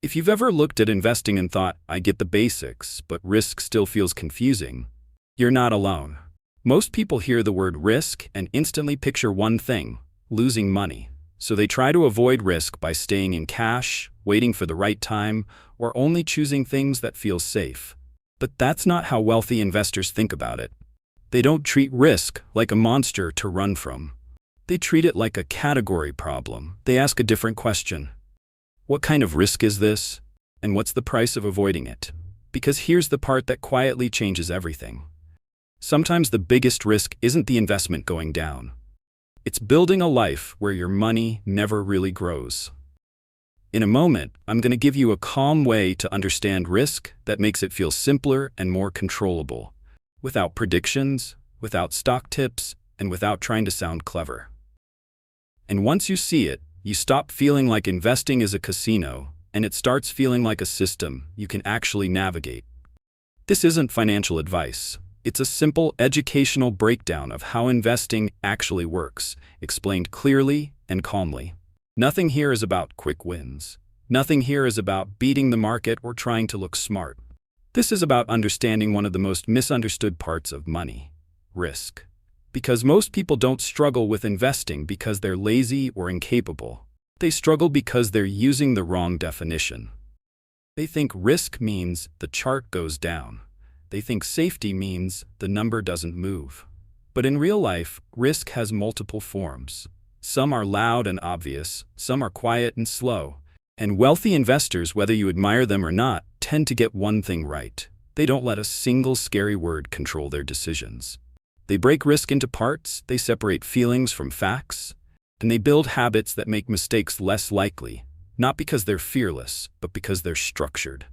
If you've ever looked at investing and thought, I get the basics, but risk still feels confusing, you're not alone. Most people hear the word risk and instantly picture one thing: losing money. So they try to avoid risk by staying in cash, waiting for the right time, or only choosing things that feel safe. But that's not how wealthy investors think about it. They don't treat risk like a monster to run from. They treat it like a category problem. They ask a different question. What kind of risk is this? And what's the price of avoiding it? Because here's the part that quietly changes everything. Sometimes the biggest risk isn't the investment going down. It's building a life where your money never really grows. In a moment, I'm going to give you a calm way to understand risk that makes it feel simpler and more controllable, without predictions, without stock tips, and without trying to sound clever. And once you see it, you stop feeling like investing is a casino, and it starts feeling like a system you can actually navigate. This isn't financial advice. It's a simple educational breakdown of how investing actually works, explained clearly and calmly. Nothing here is about quick wins. Nothing here is about beating the market or trying to look smart. This is about understanding one of the most misunderstood parts of money: risk. Because most people don't struggle with investing because they're lazy or incapable. They struggle because they're using the wrong definition. They think risk means the chart goes down. They think safety means the number doesn't move. But in real life, risk has multiple forms. Some are loud and obvious, some are quiet and slow. And wealthy investors, whether you admire them or not, tend to get one thing right. They don't let a single scary word control their decisions. They break risk into parts, they separate feelings from facts, and they build habits that make mistakes less likely, not because they're fearless, but because they're structured.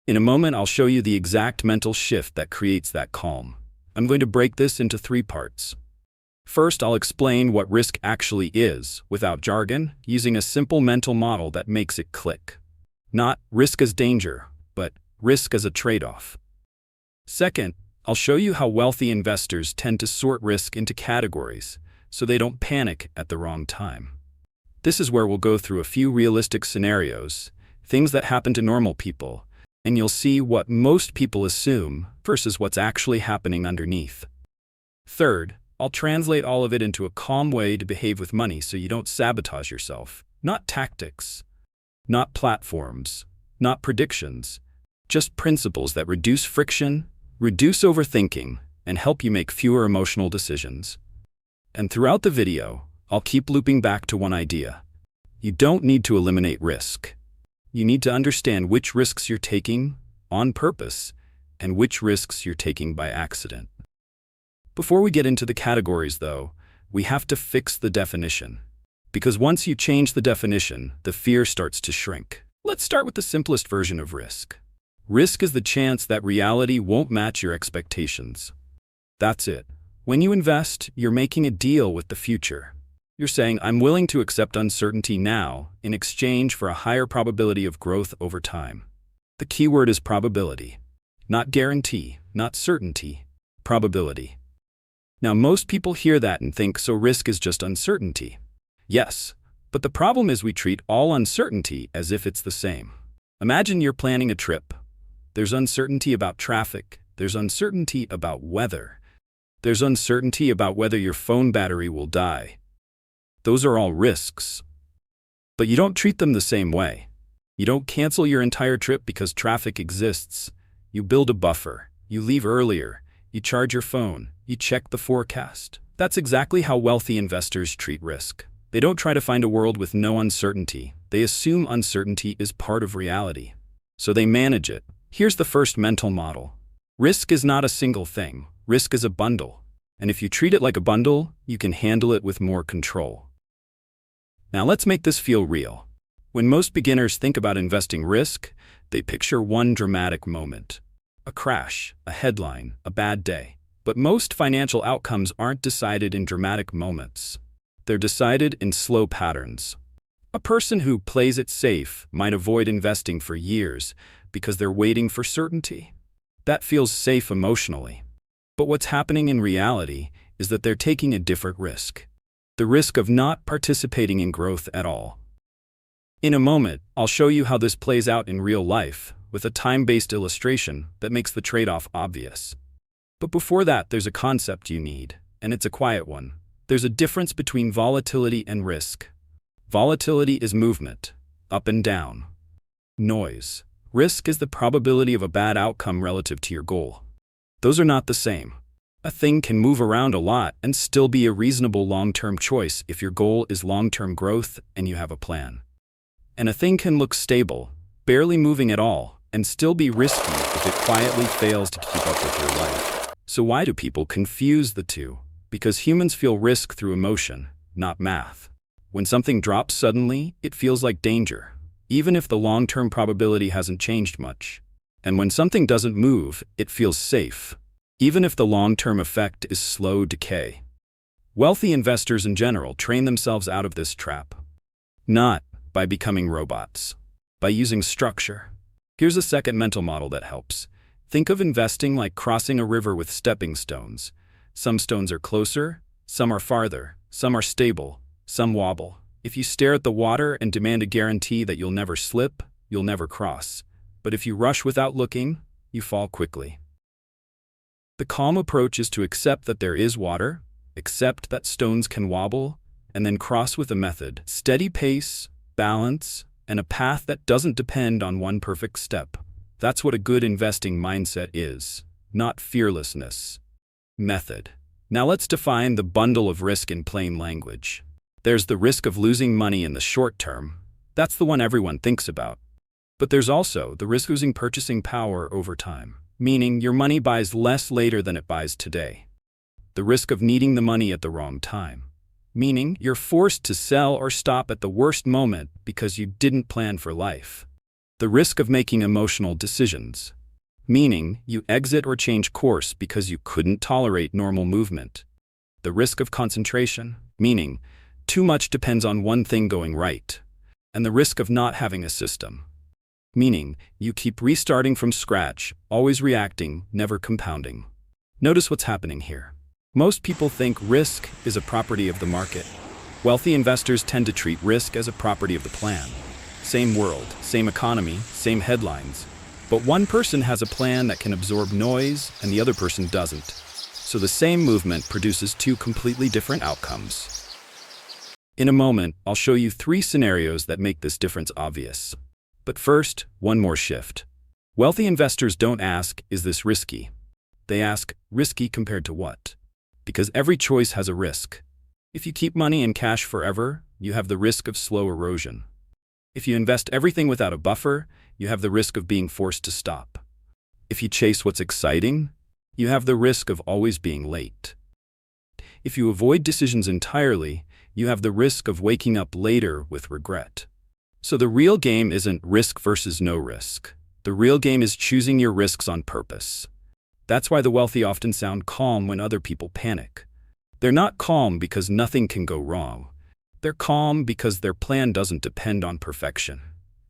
In a moment, I'll show you the exact mental shift that creates that calm. I'm going to break this into 3 parts. First, I'll explain what risk actually is, without jargon, using a simple mental model that makes it click. Not risk as danger, but risk as a trade-off. Second, I'll show you how wealthy investors tend to sort risk into categories, so they don't panic at the wrong time. This is where we'll go through a few realistic scenarios, things that happen to normal people, and you'll see what most people assume versus what's actually happening underneath. Third, I'll translate all of it into a calm way to behave with money so you don't sabotage yourself. Not tactics, not platforms, not predictions, just principles that reduce friction, reduce overthinking, and help you make fewer emotional decisions. And throughout the video, I'll keep looping back to one idea. You don't need to eliminate risk. You need to understand which risks you're taking on purpose and which risks you're taking by accident. Before we get into the categories, though, we have to fix the definition. Because once you change the definition, the fear starts to shrink. Let's start with the simplest version of risk. Risk is the chance that reality won't match your expectations. That's it. When you invest, you're making a deal with the future. You're saying, I'm willing to accept uncertainty now in exchange for a higher probability of growth over time. The key word is probability. Not guarantee, not certainty, probability. Now, most people hear that and think, so risk is just uncertainty. Yes, but the problem is we treat all uncertainty as if it's the same. Imagine you're planning a trip. There's uncertainty about traffic. There's uncertainty about weather. There's uncertainty about whether your phone battery will die. Those are all risks. But you don't treat them the same way. You don't cancel your entire trip because traffic exists. You build a buffer. You leave earlier. You charge your phone. You check the forecast. That's exactly how wealthy investors treat risk. They don't try to find a world with no uncertainty. They assume uncertainty is part of reality. So they manage it. Here's the first mental model. Risk is not a single thing. Risk is a bundle. And if you treat it like a bundle, you can handle it with more control. Now let's make this feel real. When most beginners think about investing risk, they picture one dramatic moment. A crash, a headline, a bad day. But most financial outcomes aren't decided in dramatic moments. They're decided in slow patterns. A person who plays it safe might avoid investing for years because they're waiting for certainty. That feels safe emotionally. But what's happening in reality is that they're taking a different risk. The risk of not participating in growth at all. In a moment, I'll show you how this plays out in real life, with a time-based illustration that makes the trade-off obvious. But before that, there's a concept you need, and it's a quiet one. There's a difference between volatility and risk. Volatility is movement, up and down. Noise. Risk is the probability of a bad outcome relative to your goal. Those are not the same. A thing can move around a lot and still be a reasonable long-term choice if your goal is long-term growth and you have a plan. And a thing can look stable, barely moving at all, and still be risky if it quietly fails to keep up with your life. So why do people confuse the two? Because humans feel risk through emotion, not math. When something drops suddenly, it feels like danger, even if the long-term probability hasn't changed much. And when something doesn't move, it feels safe, even if the long-term effect is slow decay. Wealthy investors in general train themselves out of this trap. Not by becoming robots, by using structure. Here's a second mental model that helps. Think of investing like crossing a river with stepping stones. Some stones are closer, some are farther, some are stable, some wobble. If you stare at the water and demand a guarantee that you'll never slip, you'll never cross. But if you rush without looking, you fall quickly. The calm approach is to accept that there is water, accept that stones can wobble, and then cross with a method, steady pace, balance, and a path that doesn't depend on one perfect step. That's what a good investing mindset is, not fearlessness. Method. Now let's define the bundle of risk in plain language. There's the risk of losing money in the short term. That's the one everyone thinks about. But there's also the risk of losing purchasing power over time, meaning your money buys less later than it buys today. The risk of needing the money at the wrong time, meaning you're forced to sell or stop at the worst moment because you didn't plan for life. The risk of making emotional decisions, meaning you exit or change course because you couldn't tolerate normal movement. The risk of concentration, meaning too much depends on one thing going right. And the risk of not having a system, meaning you keep restarting from scratch, always reacting, never compounding. Notice what's happening here. Most people think risk is a property of the market. Wealthy investors tend to treat risk as a property of the plan. Same world, same economy, same headlines. But one person has a plan that can absorb noise and the other person doesn't. So the same movement produces two completely different outcomes. In a moment, I'll show you 3 scenarios that make this difference obvious. But first, one more shift. Wealthy investors don't ask, is this risky? They ask, risky compared to what? Because every choice has a risk. If you keep money in cash forever, you have the risk of slow erosion. If you invest everything without a buffer, you have the risk of being forced to stop. If you chase what's exciting, you have the risk of always being late. If you avoid decisions entirely, you have the risk of waking up later with regret. So the real game isn't risk versus no risk. The real game is choosing your risks on purpose. That's why the wealthy often sound calm when other people panic. They're not calm because nothing can go wrong. They're calm because their plan doesn't depend on perfection.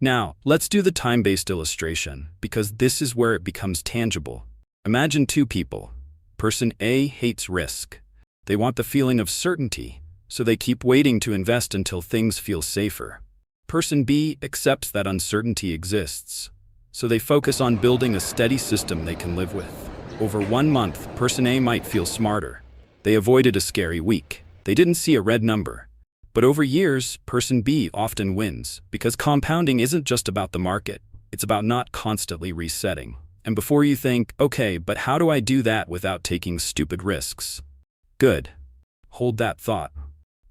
Now, let's do the time-based illustration, because this is where it becomes tangible. Imagine 2 people. Person A hates risk. They want the feeling of certainty, so they keep waiting to invest until things feel safer. Person B accepts that uncertainty exists, so they focus on building a steady system they can live with. Over 1 month, person A might feel smarter. They avoided a scary week. They didn't see a red number. But over years, person B often wins, because compounding isn't just about the market. It's about not constantly resetting. And before you think, okay, but how do I do that without taking stupid risks? Good. Hold that thought.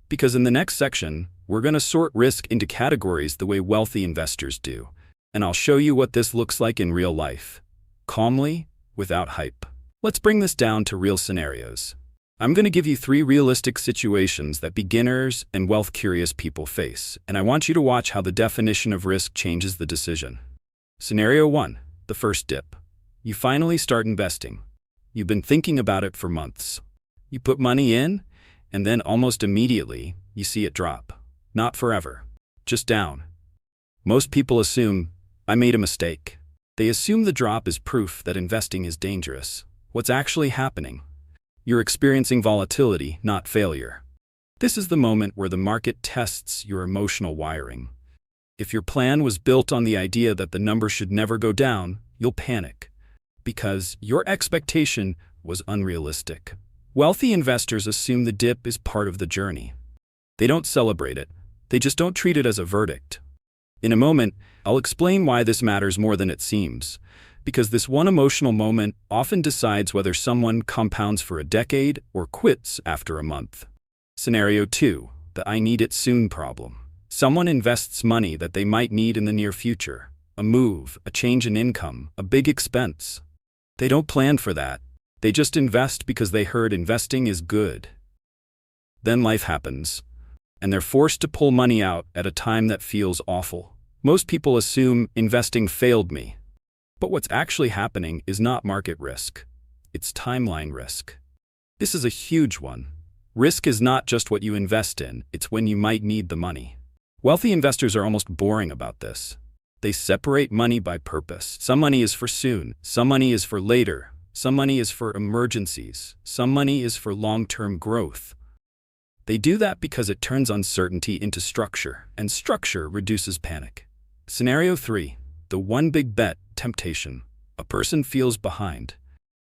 Because in the next section, we're going to sort risk into categories the way wealthy investors do. And I'll show you what this looks like in real life. Calmly, without hype. Let's bring this down to real scenarios. I'm going to give you 3 realistic situations that beginners and wealth-curious people face, and I want you to watch how the definition of risk changes the decision. Scenario 1, the first dip. You finally start investing. You've been thinking about it for months. You put money in, and then almost immediately, you see it drop. Not forever, just down. Most people assume, I made a mistake. They assume the drop is proof that investing is dangerous. What's actually happening? You're experiencing volatility, not failure. This is the moment where the market tests your emotional wiring. If your plan was built on the idea that the number should never go down, you'll panic, because your expectation was unrealistic. Wealthy investors assume the dip is part of the journey. They don't celebrate it, they just don't treat it as a verdict. In a moment, I'll explain why this matters more than it seems, because this one emotional moment often decides whether someone compounds for a decade or quits after a month. Scenario 2, the I need it soon problem. Someone invests money that they might need in the near future. A move, a change in income, a big expense. They don't plan for that. They just invest because they heard investing is good. Then life happens, and they're forced to pull money out at a time that feels awful. Most people assume investing failed me. But what's actually happening is not market risk. It's timeline risk. This is a huge one. Risk is not just what you invest in, it's when you might need the money. Wealthy investors are almost boring about this. They separate money by purpose. Some money is for soon, some money is for later, some money is for emergencies, some money is for long-term growth. They do that because it turns uncertainty into structure, and structure reduces panic. Scenario 3, the one big bet temptation. A person feels behind.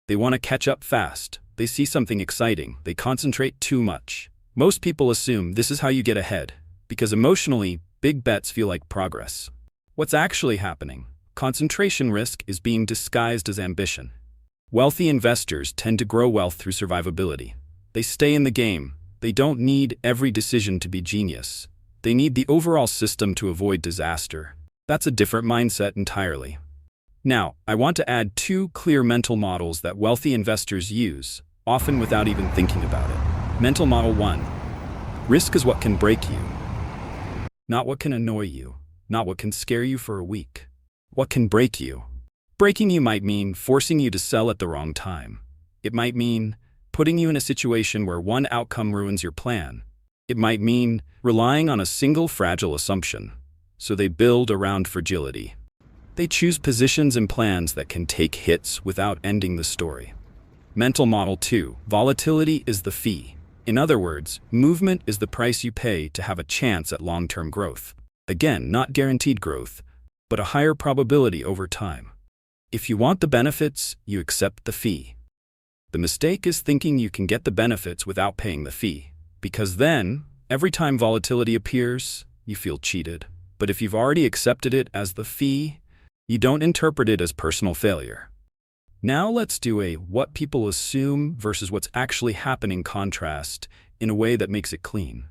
They want to catch up fast. They see something exciting. They concentrate too much. Most people assume this is how you get ahead, because emotionally, big bets feel like progress. What's actually happening? Concentration risk is being disguised as ambition. Wealthy investors tend to grow wealth through survivability. They stay in the game. They don't need every decision to be genius. They need the overall system to avoid disaster. That's a different mindset entirely. Now, I want to add 2 clear mental models that wealthy investors use, often without even thinking about it. Mental model 1. Risk is what can break you, not what can annoy you, not what can scare you for a week. What can break you? Breaking you might mean forcing you to sell at the wrong time. It might mean putting you in a situation where one outcome ruins your plan. It might mean relying on a single fragile assumption. So they build around fragility. They choose positions and plans that can take hits without ending the story. Mental model 2. Volatility is the fee. In other words, movement is the price you pay to have a chance at long-term growth. Again, not guaranteed growth, but a higher probability over time. If you want the benefits, you accept the fee. The mistake is thinking you can get the benefits without paying the fee, because then, every time volatility appears, you feel cheated. But if you've already accepted it as the fee, you don't interpret it as personal failure. Now let's do a what people assume versus what's actually happening contrast in a way that makes it clean.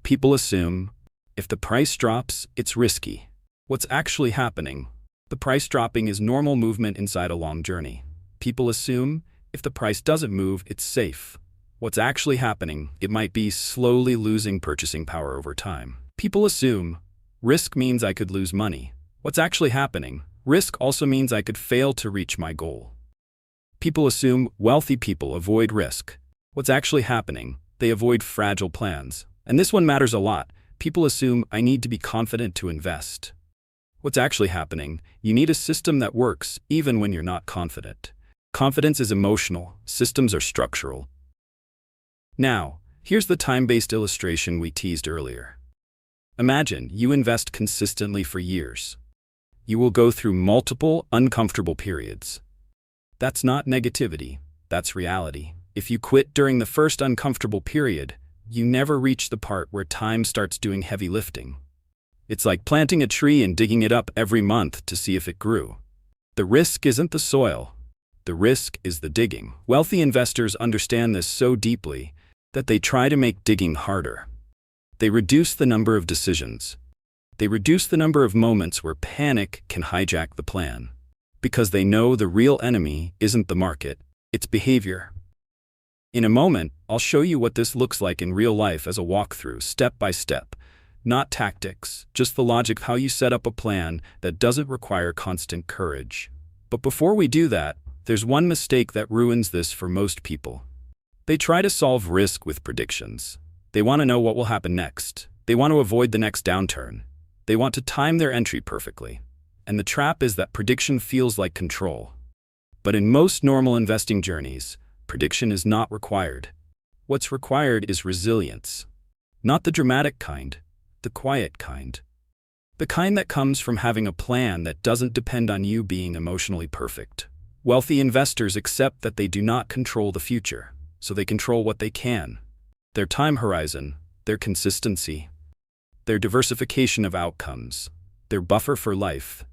People assume, if the price drops, it's risky. What's actually happening? The price dropping is normal movement inside a long journey. People assume, if the price doesn't move, it's safe. What's actually happening? It might be slowly losing purchasing power over time. People assume, risk means I could lose money. What's actually happening? Risk also means I could fail to reach my goal. People assume wealthy people avoid risk. What's actually happening? They avoid fragile plans. And this one matters a lot. People assume I need to be confident to invest. What's actually happening? You need a system that works even when you're not confident. Confidence is emotional, systems are structural. Now, here's the time-based illustration we teased earlier. Imagine you invest consistently for years. You will go through multiple uncomfortable periods. That's not negativity, that's reality. If you quit during the first uncomfortable period, you never reach the part where time starts doing heavy lifting. It's like planting a tree and digging it up every month to see if it grew. The risk isn't the soil. The risk is the digging. Wealthy investors understand this so deeply that they try to make digging harder. They reduce the number of decisions. They reduce the number of moments where panic can hijack the plan. Because they know the real enemy isn't the market, it's behavior. In a moment, I'll show you what this looks like in real life as a walkthrough, step by step. Not tactics, just the logic of how you set up a plan that doesn't require constant courage. But before we do that, there's one mistake that ruins this for most people. They try to solve risk with predictions. They want to know what will happen next. They want to avoid the next downturn. They want to time their entry perfectly. And the trap is that prediction feels like control. But in most normal investing journeys, prediction is not required. What's required is resilience. Not the dramatic kind, the quiet kind. The kind that comes from having a plan that doesn't depend on you being emotionally perfect. Wealthy investors accept that they do not control the future, so they control what they can. Their time horizon, their consistency, their diversification of outcomes, their buffer for life,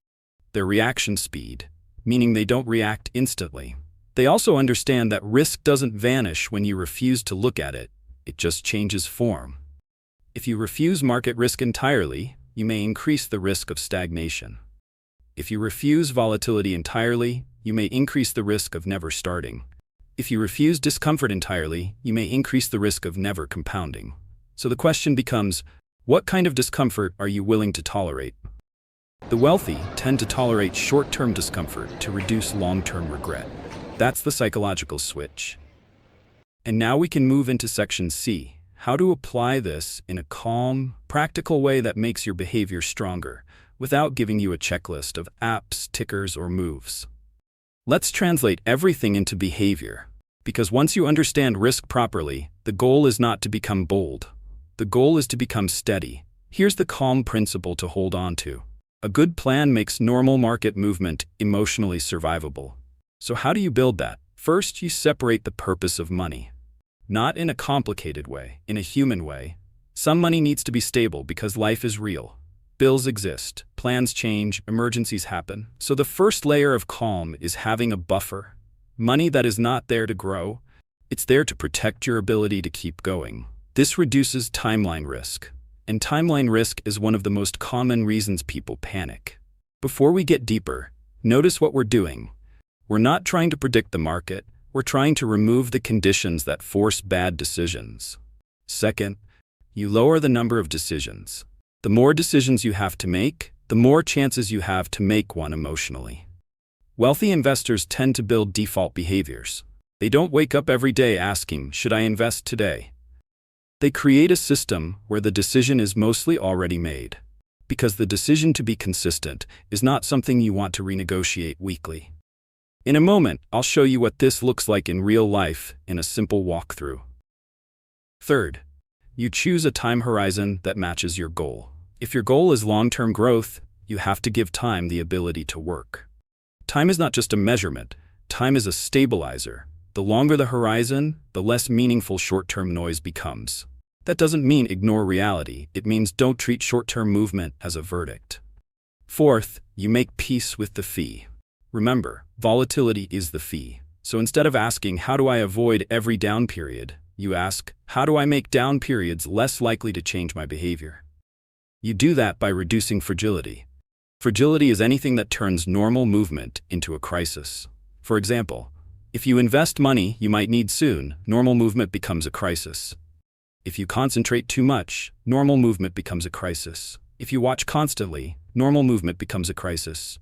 their reaction speed, meaning they don't react instantly. They also understand that risk doesn't vanish when you refuse to look at it, it just changes form. If you refuse market risk entirely, you may increase the risk of stagnation. If you refuse volatility entirely, you may increase the risk of never starting. If you refuse discomfort entirely, you may increase the risk of never compounding. So the question becomes, what kind of discomfort are you willing to tolerate? The wealthy tend to tolerate short-term discomfort to reduce long-term regret. That's the psychological switch. And now we can move into section C, how to apply this in a calm, practical way that makes your behavior stronger, without giving you a checklist of apps, tickers, or moves. Let's translate everything into behavior, because once you understand risk properly, the goal is not to become bold. The goal is to become steady. Here's the calm principle to hold on to. A good plan makes normal market movement emotionally survivable. So how do you build that? First, you separate the purpose of money. Not in a complicated way, in a human way. Some money needs to be stable because life is real. Bills exist, plans change, emergencies happen. So the first layer of calm is having a buffer. Money that is not there to grow, it's there to protect your ability to keep going. This reduces timeline risk. And timeline risk is one of the most common reasons people panic. Before we get deeper, notice what we're doing. We're not trying to predict the market, we're trying to remove the conditions that force bad decisions. Second, you lower the number of decisions. The more decisions you have to make, the more chances you have to make one emotionally. Wealthy investors tend to build default behaviors. They don't wake up every day asking, should I invest today? They create a system where the decision is mostly already made, because the decision to be consistent is not something you want to renegotiate weekly. In a moment, I'll show you what this looks like in real life in a simple walkthrough. Third, you choose a time horizon that matches your goal. If your goal is long-term growth, you have to give time the ability to work. Time is not just a measurement, time is a stabilizer. The longer the horizon, the less meaningful short-term noise becomes. That doesn't mean ignore reality, it means don't treat short-term movement as a verdict. Fourth, you make peace with the fee. Remember, volatility is the fee. So instead of asking, how do I avoid every down period, you ask, how do I make down periods less likely to change my behavior? You do that by reducing fragility. Fragility is anything that turns normal movement into a crisis. For example, if you invest money you might need soon, normal movement becomes a crisis. If you concentrate too much, normal movement becomes a crisis. If you watch constantly, normal movement becomes a crisis.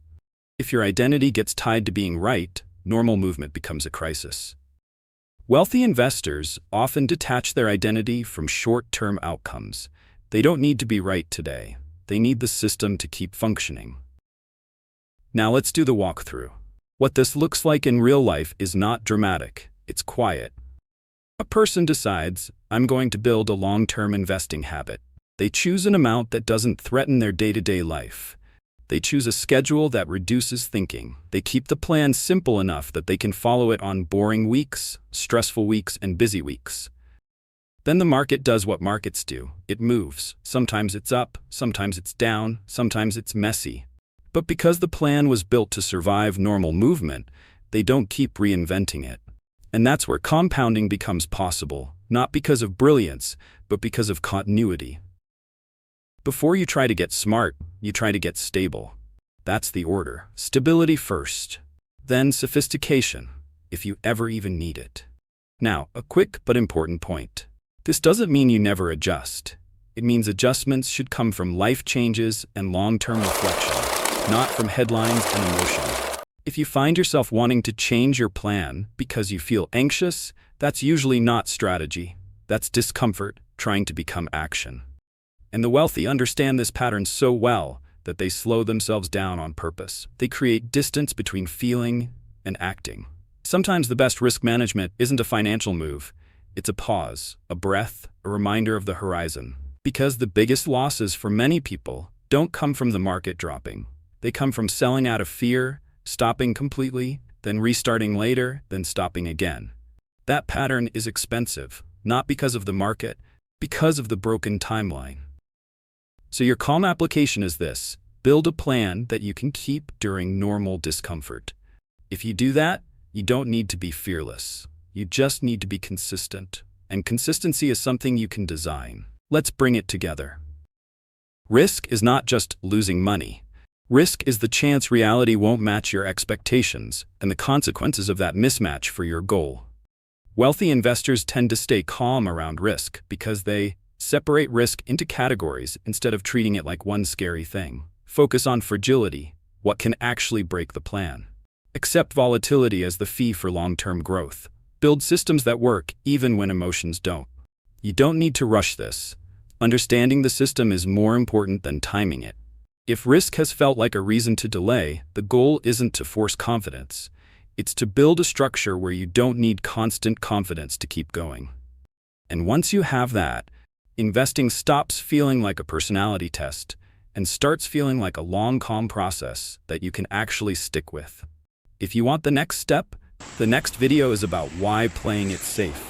If your identity gets tied to being right, normal movement becomes a crisis. Wealthy investors often detach their identity from short-term outcomes. They don't need to be right today. They need the system to keep functioning. Now let's do the walkthrough. What this looks like in real life is not dramatic, it's quiet. A person decides, I'm going to build a long-term investing habit. They choose an amount that doesn't threaten their day-to-day life. They choose a schedule that reduces thinking. They keep the plan simple enough that they can follow it on boring weeks, stressful weeks, and busy weeks. Then the market does what markets do. It moves. Sometimes it's up, sometimes it's down, sometimes it's messy. But because the plan was built to survive normal movement, they don't keep reinventing it. And that's where compounding becomes possible, not because of brilliance, but because of continuity. Before you try to get smart, you try to get stable. That's the order. Stability first, then sophistication, if you ever even need it. Now, a quick but important point. This doesn't mean you never adjust. It means adjustments should come from life changes and long-term reflection, not from headlines and emotion. If you find yourself wanting to change your plan because you feel anxious, that's usually not strategy. That's discomfort trying to become action. And the wealthy understand this pattern so well that they slow themselves down on purpose. They create distance between feeling and acting. Sometimes the best risk management isn't a financial move. It's a pause, a breath, a reminder of the horizon. Because the biggest losses for many people don't come from the market dropping. They come from selling out of fear, stopping completely, then restarting later, then stopping again. That pattern is expensive, not because of the market, because of the broken timeline. So your calm application is this: build a plan that you can keep during normal discomfort. If you do that, you don't need to be fearless. You just need to be consistent. And consistency is something you can design. Let's bring it together. Risk is not just losing money. Risk is the chance reality won't match your expectations and the consequences of that mismatch for your goal. Wealthy investors tend to stay calm around risk because they separate risk into categories instead of treating it like one scary thing. Focus on fragility, what can actually break the plan. Accept volatility as the fee for long-term growth. Build systems that work even when emotions don't. You don't need to rush this. Understanding the system is more important than timing it. If risk has felt like a reason to delay, the goal isn't to force confidence. It's to build a structure where you don't need constant confidence to keep going. And once you have that, investing stops feeling like a personality test and starts feeling like a long, calm process that you can actually stick with. If you want the next step, the next video is about why playing it safe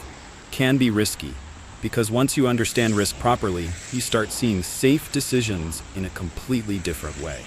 can be risky. Because once you understand risk properly, you start seeing safe decisions in a completely different way.